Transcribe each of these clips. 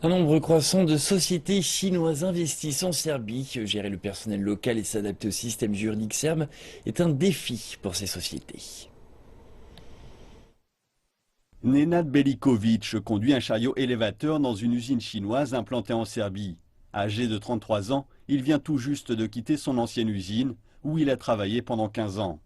Un nombre croissant de sociétés chinoises investissent en Serbie. Gérer le personnel local et s'adapter au système juridique serbe est un défi pour ces sociétés. Nenad Belikovic conduit un chariot élévateur dans une usine chinoise implantée en Serbie. Âgé de 33 ans, il vient tout juste de quitter son ancienne usine où il a travaillé pendant 15 ans.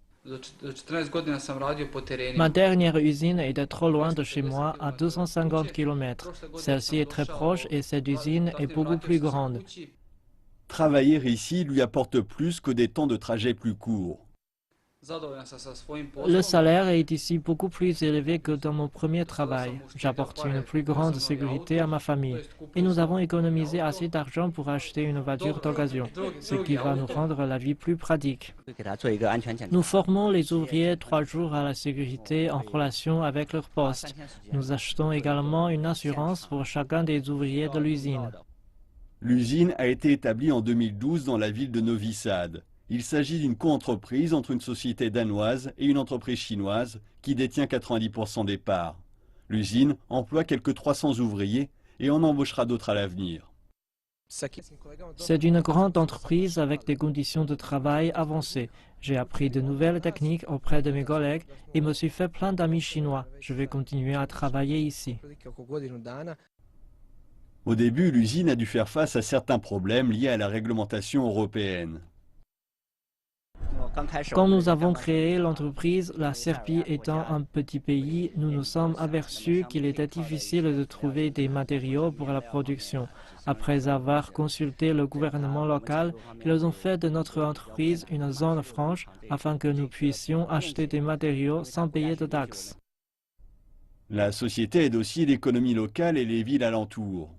Ma dernière usine était trop loin de chez moi, à 250 km. Celle-ci est très proche et cette usine est beaucoup plus grande. Travailler ici lui apporte plus que des temps de trajet plus courts. Le salaire est ici beaucoup plus élevé que dans mon premier travail. J'apporte une plus grande sécurité à ma famille. Et nous avons économisé assez d'argent pour acheter une voiture d'occasion, ce qui va nous rendre la vie plus pratique. Nous formons les ouvriers 3 jours à la sécurité en relation avec leur poste. Nous achetons également une assurance pour chacun des ouvriers de l'usine. L'usine a été établie en 2012 dans la ville de Novi Sad. Il s'agit d'une coentreprise entre une société danoise et une entreprise chinoise qui détient 90% des parts. L'usine emploie quelques 300 ouvriers et en embauchera d'autres à l'avenir. C'est une grande entreprise avec des conditions de travail avancées. J'ai appris de nouvelles techniques auprès de mes collègues et me suis fait plein d'amis chinois. Je vais continuer à travailler ici. Au début, l'usine a dû faire face à certains problèmes liés à la réglementation européenne. Quand nous avons créé l'entreprise, la Serbie étant un petit pays, nous nous sommes aperçus qu'il était difficile de trouver des matériaux pour la production. Après avoir consulté le gouvernement local, ils ont fait de notre entreprise une zone franche afin que nous puissions acheter des matériaux sans payer de taxes. La société aide aussi l'économie locale et les villes alentours.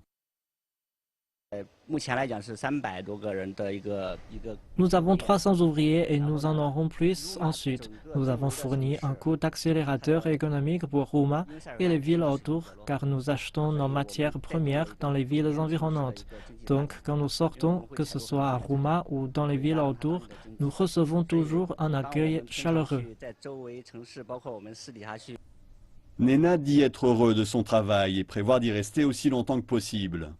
Nous avons 300 ouvriers et nous en aurons plus ensuite. Nous avons fourni un coup d'accélérateur économique pour Rouma et les villes autour car nous achetons nos matières premières dans les villes environnantes. Donc, quand nous sortons, que ce soit à Rouma ou dans les villes autour, nous recevons toujours un accueil chaleureux. Nenad dit être heureux de son travail et prévoir d'y rester aussi longtemps que possible.